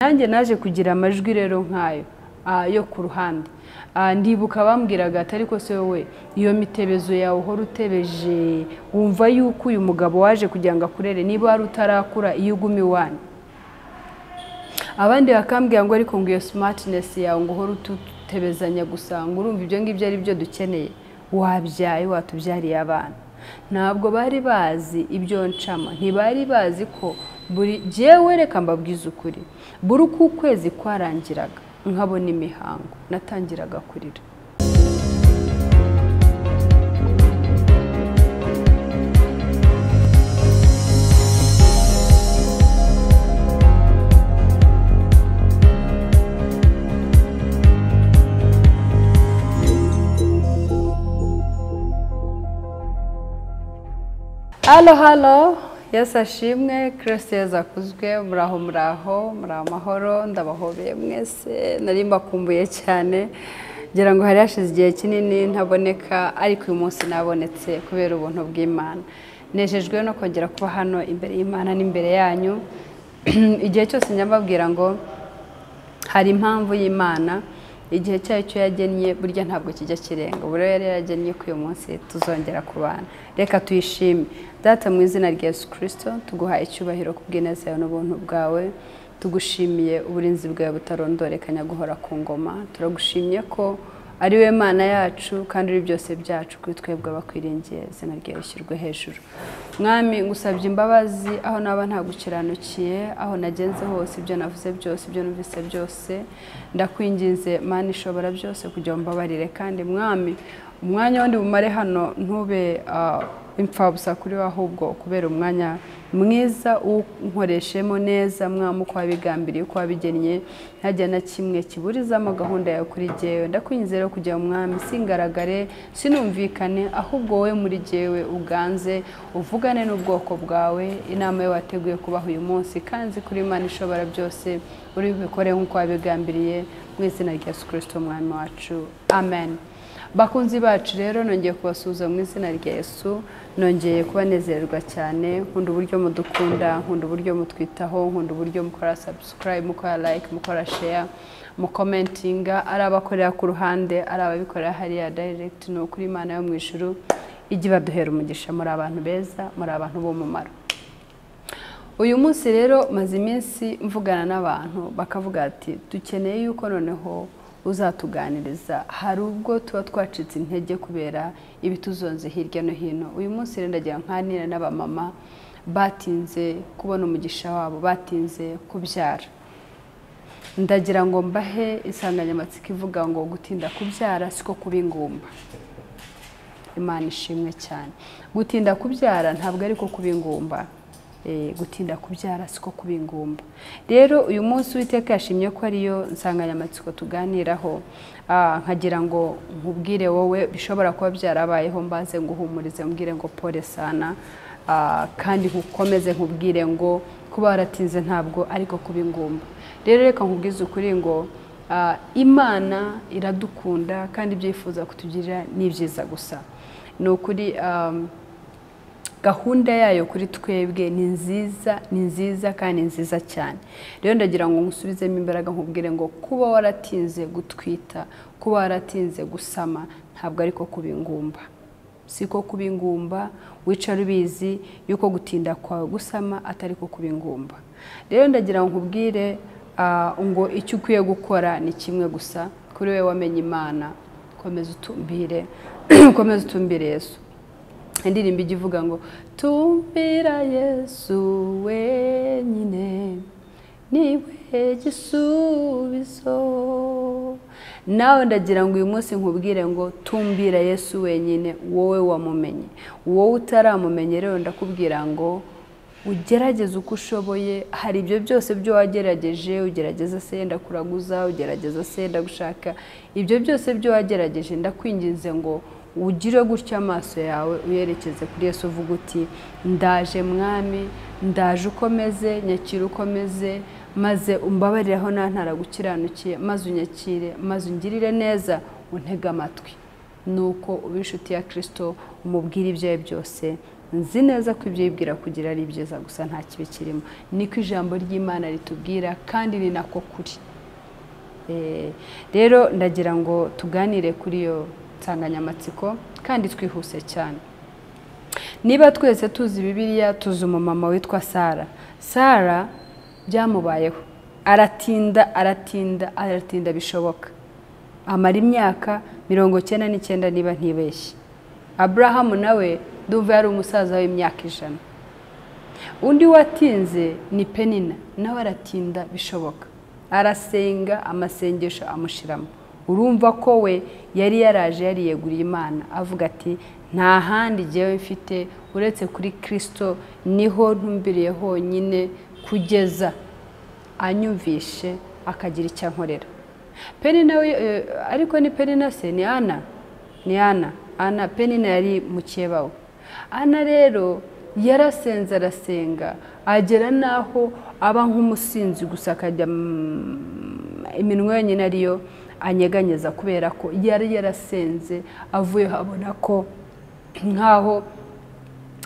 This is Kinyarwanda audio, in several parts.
nanjye naje kugira amajwi rero nkayo yo ku ruhande. Ndibuka bambwiraga atari ko se wowe iyo mitebezo yawe uhora utebeje wumva yuko uyu mugabo waje kugira ngo akurere niba wari utarakura iyo ugumi wane. Abandi bakambwira ngo ariko ngo iyo smartness yawe ngo uhora ututebezanya gusa ngo urumva ibyo ngibyo ari byo dukeneye wabyaye watubyariye abana. Ntabwo bari bazi ibyo ncama, ntibari bazi ko buri jewe reka mbabwiza ukuri buri uko ukwezi kwarangiraga nkabona imihango natangiraga kurira. Halo Yesu ashimwe, Kristo yazakuzwe. Muraho amahoro, ndabahobeye mwese. Nari mbakumbuye cyane, ngira ngo hari hashize igihe kinini ntaboneka, ariko uyu munsi nabonetse kubera ubuntu bw'Imana. Nejejwe no kongera kuba hano imbere y'Imana n'imbere yanyu. Igihe cyose nyababwira ngo hari impamvu y'Imana, igihe cyayo cyo yagennye burya ntabwo kijya kirenga. Buri yari yagennye ko uyu munsi tuzongera kubana. Reka tuyishime. Data mu izina rya Yesu Kristo tuguhaye icyubahiro kubw'ineza yawe n'ubuntu bwawe. Tugushimiye uburinzi bwawe butarondoreka guhora ku ngoma. Turagushimye ko ari we Mana yacu kandi ari byose byacu kuri twebwe abakwiringiye. Izina ryawe rishyirwe hejuru. Mwami ngusabye imbabazi aho naba ntagukiranukiye, aho nagenze hose, ibyo navuze byose, ibyo numvise byose. Ndakwinginze Mana ishobora byose kugira mbabarire, kandi Mwami umwanya wundi bumare hano ntube impfabusa kuri we, ahubwo kubera umwanya mwiza unkoreshemo neza Mwami uko wabigambiriye, uko wabigennye, ntajya na kimwe kiburizamo gahunda yawe kuri jyewe. Ndakwinginze rero kugira Mwami singaragare sinumvikane, ahubwo wowe muri jyewe uganze uvugane n'ubwoko bwawe. Inama yo wateguye kubaho uyu munsi kandi kuri Imana ishobora byose uri bikore nk'uko wabigambiriye, mu izina rya Yesu Kristo Umwami wacu, amen. Bakunzi bacu rero nongeye kubasuhuza mu izina rya Yesu, nongeye kubanezererwa cyane. Nkunda uburyo mudukunda, nkunda uburyo mutwitaho, nkunda uburyo mukora subscribe, mukora like, mukora share, mukomentinga, ari abakorera ku ruhande, ari ababikorera hariya direct. No kuri Imana yo mu ijuru ijye baduhera umugisha. Muri abantu beza, muri abantu b'umumaro. Uyu munsi rero maze iminsi mvugana n'abantu bakavuga ati dukeneye yuko noneho uzatuganiriza. Hari ubwo tuba twacitse intege kubera ibituzonze hirya no hino. Uyu munsi rero ndagira nkanira n'abamama batinze kubona umugisha wabo, batinze kubyara. Ndagira ngo mbahe insanganyamatsiko ivuga ngo gutinda kubyara siko kuba ingumba. Imana ishimwe cyane. Gutinda kubyara ntabwo ari ko kuba ingumba. Gutinda kubyara siko kuba ingumba. Rero uyu munsi Uwiteka yashimye ko ariyo nsanganyamatsiko tuganiraho. Nkagira ngo nkubwire wowe bishobora kuba byarabayeho, mbaze nguhumurize mbwire ngo pole sana, kandi nkukomeze nkubwire ngo kuba waratinze ntabwo ariko kuba ingumba. Rero reka nkubwize ukuri ngo Imana iradukunda kandi ibyifuza kutugirira ni byiza gusa. Ni ukuri gahunda yayo kuri twebwe ni nziza kandi nziza cyane. Rero ndagira ngo ngusubizemo imbaraga nkubwire ngo kuba waratinze gutwita, kuba waratinze gusama ntabwo ariko kuba ingumba. Siko kuba ingumba, wicara ubizi yuko gutinda kwawe gusama atari ko kuba ingumba. Rero ndagira ngo nkubwire ngo icyo ukwiye gukora ni kimwe gusa. Kuri we wamenye Imana, komeza utumbire, komeza utumbire Yesu. Indirimbo ivuga ngo tumbira Yesu wenyine niwe gisubizo. Nawe ndagira ngo uyu munsi nkubwire ngo tumbira Yesu wenyine, wowe wamumenye. Wowe utaramumenye rero ndakubwira ngo ugerageze uko ushoboye. Hari ibyo byose byo wagerageje, ugerageza se yenda kuraguza, ugerageza se yenda gushaka, ibyo byose byo wagerageje ndakwinginze ngo ugire gutya amaso yawe uyerekeze kuri Yesu, uvuga uti ndaje Mwami, ndaje ukomeze, nyakira ukomeze, maze umbabarire aho ntaragukiranukiye, maze unyakire, maze ungirire neza, untege amatwi. Nuko uba inshuti ya Kristo umubwira ibyawe byose nzi neza ko ibyo yibwira kugira ari byiza gusa nta kibi kirimo. Niko ijambo ry'Imana ritubwira kandi ni nako kuri. Rero ndagira ngo tuganire kuri iyo nsanganyamatsiko kandi twihuse cyane. Niba twese tuzi Bibiliya, tuzi umumama witwa Sara byamubayeho, aratinda bishoboka, amara imyaka 99 niba ntibeshye. Abrahamu nawe ndumva yari umusaza w'imyaka 100. Undi watinze ni Penina, nawe aratinda bishoboka, arasenga amasengesho amushiramo. Urumva ko we yari yaraje yariyeguriye Imana avuga ati nta handi jewe mfite uretse kuri Kristo, niho ntumbiriye honyine kugeza anyumvishe akagira icyo ankorera. Penina we ariko ni Penina se ni Ana, Penina yari mukeba we. Ana rero yarasenze arasenga agera naho aba nk'umusinzi gusa, akajya iminwe yonyine ariyo anyeganyeza kubera ko yari yarasenze avuye habona ko nkaho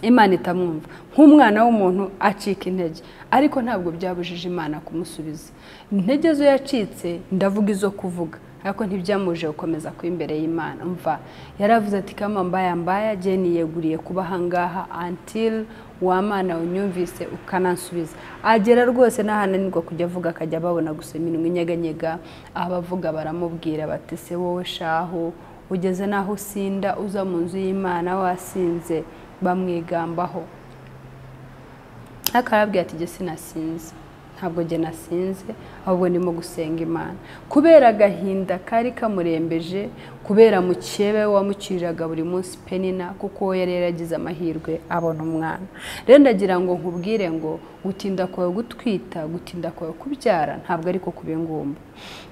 Imana itamwumva. Nk'umwana w'umuntu acika intege, ariko ntabwo byabujije Imana kumusubiza. Intege zo yacitse ndavuga izo kuvuga, ariko ntibyamuje gukomeza ku imbere y'Imana. Umva yaravuze ati kama mbaya je niyeguriye kuba hangaha until wa Mana unyumvise ukanansubiza. Agera rwose nahananirwa kujya avuga, akajya babona gusa iminwe inyeganyega. Abavuga baramubwira bati se wowe shaho ugeze naho usinda uza mu nzu y'Imana wasinze, bamwigambaho. Akarabwira ati je sinasinze, ntabwo je nasinze, ahubwo ndimo gusenga Imana. Kubera agahinda kari kamurembeje, kubera mukebe wamuciriraga buri munsi Penina, kuko yari yaragize amahirwe abona umwana. Rero ndagira ngo nkubwire ngo gutinda kwawe gutwita, gutinda kwawe kubyara ntabwo ariko kubengumba.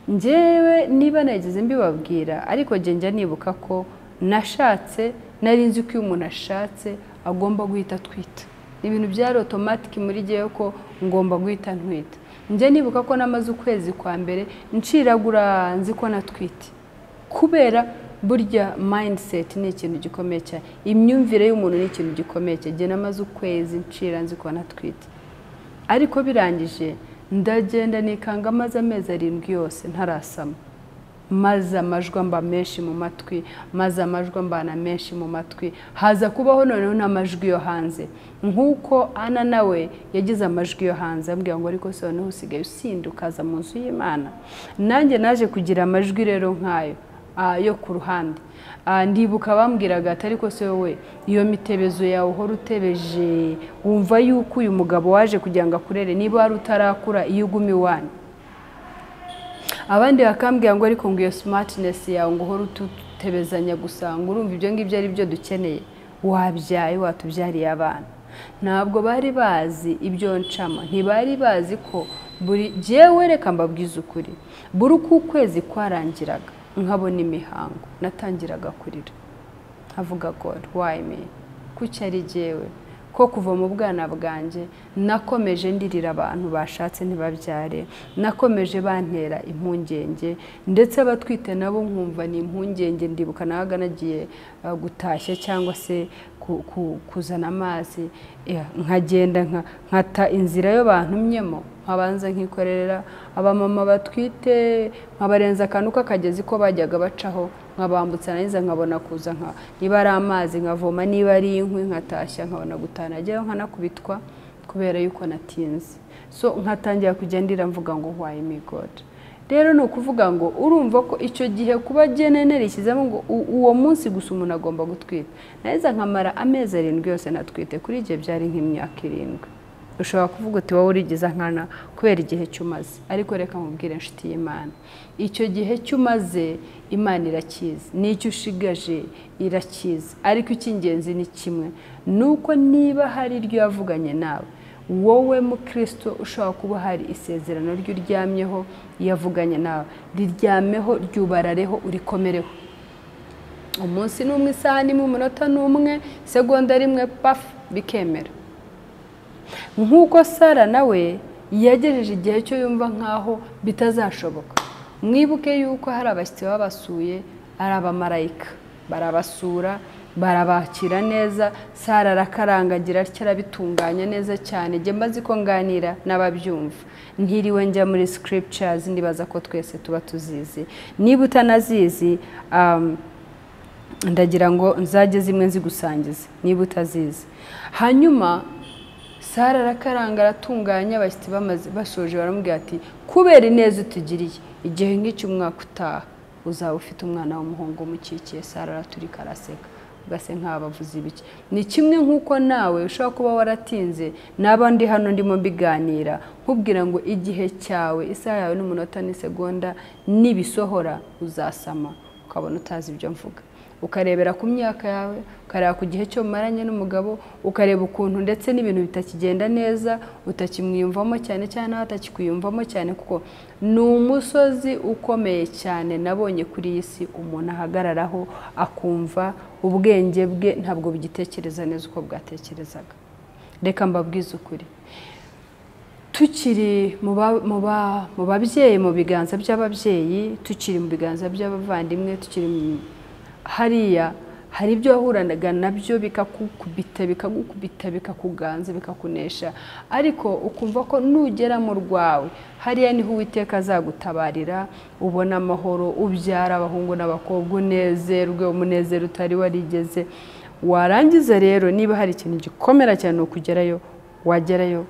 Njyewe niba nagize mbibabwira, ariko je njya nibuka ko nashatse, nari nzi ko umuntu ashatse agomba guhita atwita. Ibintu byari automatic muri giye ko ngomba guhita ntwita. Nje nibuka ko namaze ukwezi kwa mbere nciragura nzi ko natwite. Kubera burya mindset ni ikintu gikomeye cyane. Imyumvire y'umuntu ni ikintu gikomeye cyane. Je namaze ukwezi ncira nzi ko natwite. Ariko birangije ndagenda nikanga maze amezi 7 yose ntarasama. Maze amajwi mba menshi mu matwi, maze amajwi mbana menshi mu matwi, haza kubaho noneho n'amajwi yo hanze. Nkuko Ana nawe yagize amajwi yo hanze, ambwira ngo ariko se noneho usigaye usinda ukaza mu nzu y'Imana. Nanjye naje kugira amajwi rero nkayo yo kuruhande. Ndibuka bambwiraga ati ariko se wowe iyo mitebezo yawe uhora utebeje, wumva yuko uyu mugabo waje kugira ngo akurere niba wari utarakura iyo ugumi wane. Abandi bakambwira ngo ariko ngo iyo smartness yawe ngo uhora ututebezanya gusa, ngo urumva ibyo ngibyo ari byo dukeneye, wabyaye watubyariye abana. Ntabwo bari bazi ibyo ncama, ntibari bazi ko buri jewe reka mbabwiza ukuri, buri ukwezi kwarangiraga nkabona imihango natangiraga kurira, avuga God why me, kuki ari jewe ko kuva mu bwana bwanje nakomeje ndirira abantu bashatse ntibabyare, nakomeje bantera impungenge, ndetse abatwite nabo nkumva ni impungenge. Ndibuka naga nagiye gutashya cyangwa se kuzana amazi, nkagenda nkata inzira yo bantumyemo, nkabanza nkikorera abamama batwite, nkabarenza akantu k'akagezi ko bajyaga bacaho, nkabambutsa neza nkabona kuza niba ari amazi nkavoma, niba ari inkwi nkatashya nkabona gutana, ajyayo nkanakubitwa kubera yuko natinze. So nkatangira kugendira mvuga ngo why me God. Rero no kuvuga ngo urumva ko icyo gihe kuba genene rishyizemo ngo uwo munsi gusa umuntu agomba gutwita, naheza nkamara amezi 7 yose natwite. Kuri igihe byari nk'imyaka 7. Ushobora kuvuga uti wowe urigiza nkana kubera igihe cyumaze, ariko reka mubwire inshuti y'Imana, icyo gihe cyumaze Imana irakiza, n'icyo ushigaje irakiza. Ariko icy'ingenzi ni kimwe, nuko niba hari iryo yavuganye nawe, wowe mu Kristo ushobora kuba hari isezerano ry'uryamyeho yavuganye nawe, riryameho ryubarareho urikomereho. Umunsi n'umwe, isaha n'imwe, umunota n'umwe, segonda rimwe, paf bikemera. Nkuko Sara nawe yagejeje igihe cyo yumva nkaho bitazashoboka. Mwibuke yuko hari abashyitsi babasuye, ari abamarayika barabasura, barabakira neza. Sara arakarangagira cyarabitunganya neza cyane. Nge mbazi ko nganira n'ababyumva, ntiriwe njya muri scriptures, ndibaza ko twese tuba tuzizi. Niba utanazizi ndagira ngo nzajye zimwe nzigusangiza niba utazizi. Hanyuma Sara arakaranga aratunganya, abashyitsi bamaze bashoje baramubwira ati kubera ineza utugiriye igihe nk'icyo umwaka utaha uzaba ufite umwana w'umuhungu umukikiye. Sara araturika araseka, ugase nk'abavuze ibiki. Ni kimwe nk'uko nawe ushobora kuba waratinze n'abandi hano ndimo mbiganira nkubwira ngo igihe cyawe, isaha yawe n'umunota n'isegonda nibisohora uzasama ukabona utazi ibyo mvuga. Ukarebera ku myaka yawe, ukareba ku gihe cyo maranye n'umugabo, ukareba ukuntu ndetse n'ibintu bitakigenda neza, utakimwiyumvamo cyane cyane hatakikwiyumvamo cyane, kuko ni umusozi ukomeye cyane nabonye kuri iyi si umuntu ahagararaho akumva ubwenge bwe ntabwo bugitekereza neza uko bwatekerezaga. Reka mbabwize ukuri, tukiri mu babyeyi, mu biganza by'ababyeyi, tukiri mu biganza by'abavandimwe, tukiri hariya hari ibyo wahuranaga nabyo bikakukubita bikakuganza bikakunesha, ariko ukumva ko nugera mu rwawe hariya niho Uwiteka azagutabarira, ubona amahoro, ubyara abahungu n'abakobwa, unezerwe umunezero utari warigeze. Warangiza rero niba hari ikintu gikomera cyane ukugerayo, wagerayo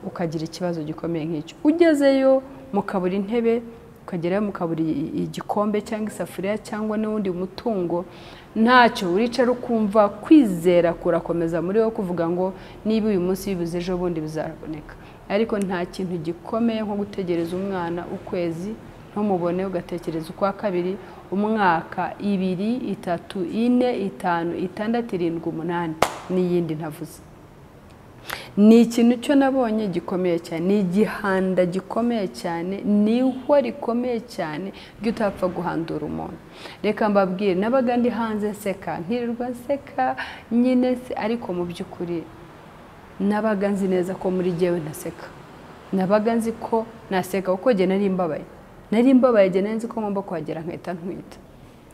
ukagira ikibazo gikomeye nk'icyo, ugezeyo mukabura intebe, ukagerayo mukabura igikombe cyangwa isafuriya cyangwa n'undi mutungo, ntacyo uricara ukumva kwizera kurakomeza muri wo kuvuga ngo niba uyu munsi bibuze ejo bundi bizaboneka. Ariko nta kintu gikomeye nko gutegereza umwana ukwezi ntumubone, ugatekereza ukwa kabiri, umwaka, 2, 3, 4, 5, 6, 7, 8 n'iyindi ntavuze. Ni ikintu cyo nabonye gikomeye cyane, ni igihanda gikomeye cyane, ni ihwa rikomeye cyane ry'utapfa guhandura umuntu. Reka mbabwire, nabaga ndi hanze nseka, nkirirwa nseka nyine se, ariko mu by'ukuri nabaga nzi neza ko muri jyewe ntaseka. Nabaga nzi ko naseka kuko jye nari mbabaye jye nzi ko ngomba kuhagera nkahita ntwita,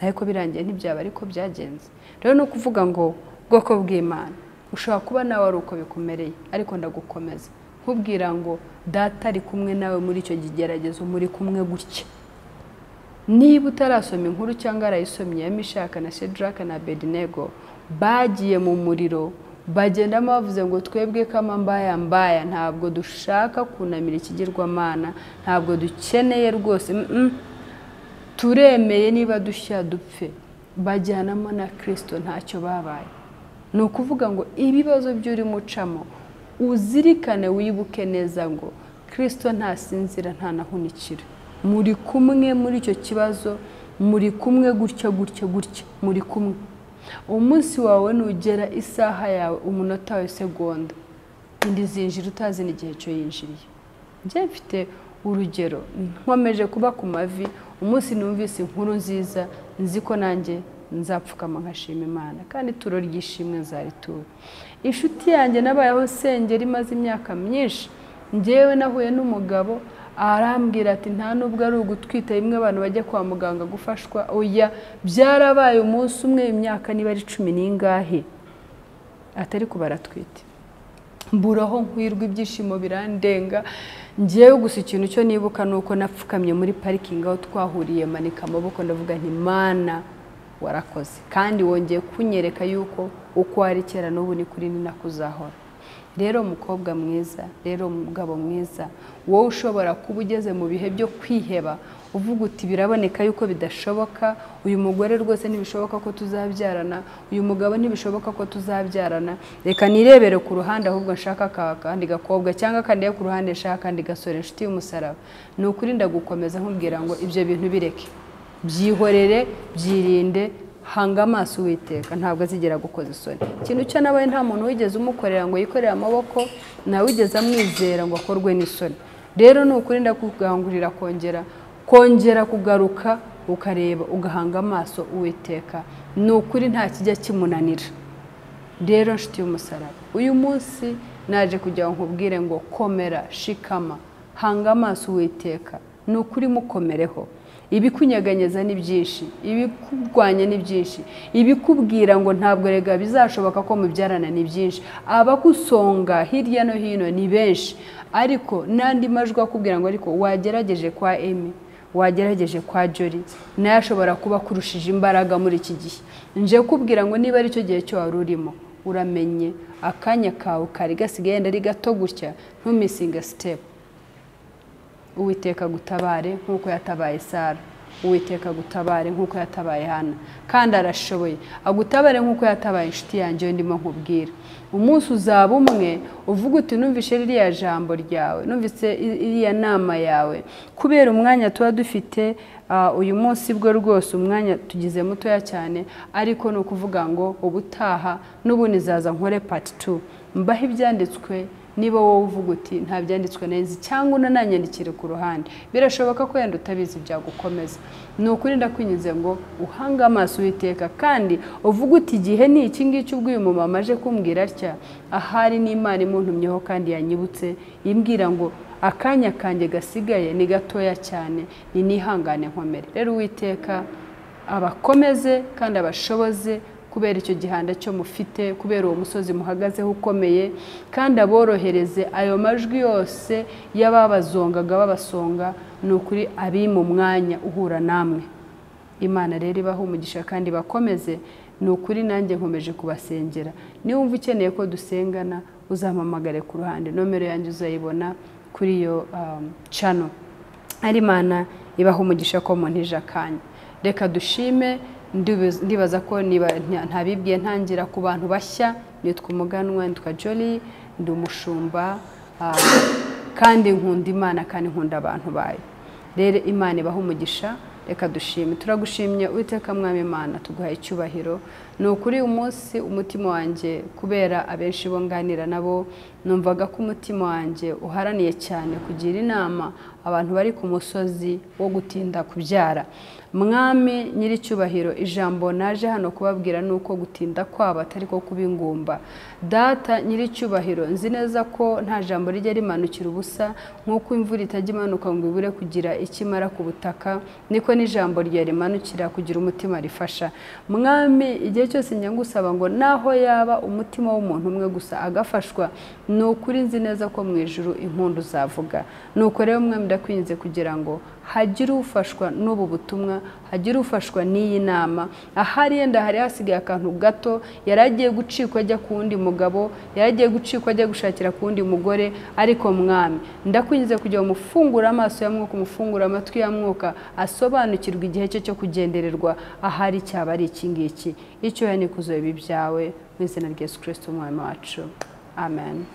ariko birangiye ntibyaba ariko byagenze. Rero no kuvuga ngo bwoko bw'Imana, ushobora kuba nawe ari uko bikumereye, ariko ndagukomeza nkubwira ngo data ari kumwe nawe muri icyo gigeragezo, muri kumwe gutya. Niba utarasoma inkuru cyangwa arayisomye ya Mishaka na Shadraka na Abednego, bagiye mu muriro, bagendamo bavuze ngo twebwe kama mbaya ntabwo dushaka kunamira ikigirwamana, ntabwo dukeneye rwose, turemeye niba dushya dupfe. Bajyanamo na Kristo ntacyo babaye. Ni ukuvuga ngo ibibazo by'uri mucamo uzirikane, wibuke neza ngo Kristo ntasinzira ntanahunikira. Muri kumwe muri icyo kibazo, muri kumwe gutya muri kumwe. Umunsi wawe nugera, isaha yawe, umunota wawe, segonda, indi zinjira utazi n'igihe cyo yinjiriye. Njye mfite urugero, nkomeje kuba ku mavi, umunsi numvise inkuru nziza, nzi ko nanjye nzapfukama nkashima Imana, kandi turo ryishimwe nzaritura. Inshuti yanjye nabayeho sengera imaze imyaka myinshi, njyewe nahuye n'umugabo arambwira ati nta nubwo ari ugutwita imwe abantu bajya kwa muganga gufashwa, oya byarabaye umunsi umwe, imyaka niba ari 10 n'ingahe atari kubaratwite. Mburaho nkwirwa, ibyishimo birandenga. Njyewe gusa ikintu cyo nibuka nuko napfukamye muri parking aho twahuriye, manika amaboko ndavuga nti Mana warakoze, kandi wongeye kunyereka yuko uko ari kera n'ubu ni kuri ni nakuzahora. Rero mukobwa mwiza, rero mugabo mwiza, wowe ushobora kuba ugeze mu bihe byo kwiheba, uvuga uti biraboneka yuko bidashoboka, uyu mugore rwose ntibishoboka ko tuzabyarana, uyu mugabo ntibishoboka ko tuzabyarana, reka nirebere ku ruhande ahubwo nshaka kandi gakobwa, cyangwa kandi ku ruhande nshaka kandi gasore, inshuti y'umusaraba. Ni ukuri ndagukomeza nkubwira ngo ibyo bintu bireke, byihorere, byirinde, hanga amaso Uwiteka, ntabwo azigera gukoza isoni. Ikintu cyo nabaye nta muntu wigeze umukorera ngo yikorere amaboko, nawe wigeze amwizera ngo akorwe n'isoni. Rero ni ukuri ndakugangurira kongera kugaruka, ukareba, ugahanga amaso Uwiteka. Ni ukuri nta kijya kimunanira. Rero nshuti y'umusaraba, uyu munsi naje kujya nkubwire ngo komera, shikama, hanga amaso Uwiteka. Ni ukuri mukomereho. ibikunyeganyeza ni byinshi, ibikurwanya ni byinshi, ibikubwira ngo ntabwo rega bizashoboka ko mubyarana ni byinshi, abagusonga hirya no hino ni benshi, ariko n'andi majwi akubwira ngo ariko wagerageje kwa Emi, wagerageje kwa Jolly, naye ashobora kuba kurushije imbaraga muri iki gihe. Nje kubwira ngo niba ari cyo gihe cyo wari urimo, uramenye akanya kawe kari gasigaye ndari gato gutya, ntumisinga step. Uwiteka gutabare nkuko yatabaye Sara, Uwiteka gutabare nkuko yatabaye Hana, kandi arashoboye agutabare nkuko yatabaye inshuti yanjye ndimo nkubwira. Umunsi uzaba umwe uvuga uti numvishe ririya jambo ryawe, numvise iriya nama yawe, kubera umwanya tuba dufite uyu munsi bwo rwose umwanya tugize mutoya cyane, ariko no kuvuga ngo ubutaha n'ubundi zaza nkore part 2 mbaho ibyanditswe. Niba wowe uvuga uti nta byanditswe neza cyangwa unananyandikire ku ruhande, birashoboka ko yenda utabizi byagukomeza. Ni ukuri ndakwinyize ngo uhanga amaso Uwiteka, kandi uvuga uti igihe ni iki ngiki ubwo uyu mumama aje kumbwira atya, ahari n'Imana imuntumyeho kandi yanyibutse imbwira ngo akanya kanjye gasigaye ni gatoya cyane, ni nihangane nkomere. Rero Uwiteka abakomeze kandi abashoboze kubera icyo gihanda cyo mufite, kubera uwo musozi muhagazeho ukomeye, kandi aborohereze ayo majwi yose y'ababazongaga babasonga. Ni ukuri abi mu mwanya uhura namwe. Imana rero ibaho umugisha kandi bakomeze. Ni ukuri nanjye nkomeje kubasengera. Niba wumva ukeneye ko dusengana, uzampamagare ku ruhande, nomero yanjye uzayibona kuri iyo channel. Ari Imana ibaho umugisha ko muntije akanya. Reka dushime. Ndibaza ko ntabibwiye ntangira ku bantu bashya. Nitwa Umuganwa, nitwa Jolly, ndi umushumba, kandi nkunda Imana kandi nkunda abantu bayo. Rero Imana ibaho umugisha. Reka dushime. Turagushimye Uwiteka Mwami Imana, tuguhaye icyubahiro. Ni ukuri umunsi umutima wanjye, kubera abenshi bo nganira nabo, numvaga ko umutima wanjye uharaniye cyane kugira inama abantu bari ku musozi wo gutinda kubyara. Mwami nyiricyubahiro, ijambo naje hano kubabwira nuko gutinda kwabo atari ko kubingumba. Data nyiricyubahiro, nzi neza ko nta jambo rijya rimanukira ubusa, nkuko imvura itajya imanuka ngo ibure kugira ikimara ku butaka, niko n'ijambo rya rimanukira kugira umutima rifasha. Mwami, igihe cyose njya ngusaba ngo naho yaba umutima w'umuntu umwe gusa agafashwa, ni ukuri nzi neza ko mu ijuru impundu zavuga. Nuko rero Mwami ndakwinze kugira ngo hagire ufashwa n'ubu butumwa, hagire ufashwa n'iyi nama. Ahari yenda hari hasigaye akantu gato, yaragiye gucikwa ajya ku wundi mugabo, yaragiye gucikwa ajya gushakira ku wundi mugore, ariko Mwami ndakwinze kugira ngo mufungura amaso ya Mwuka, mufungura amatwi ya Mwuka, asobanukirwa igihe cye cyo kugendererwa, ahari cyaba ari iki ngiki. Icyo yanikuzo ibi byawe mu izina rya Yesu Kristo Umwami wacu. Amen.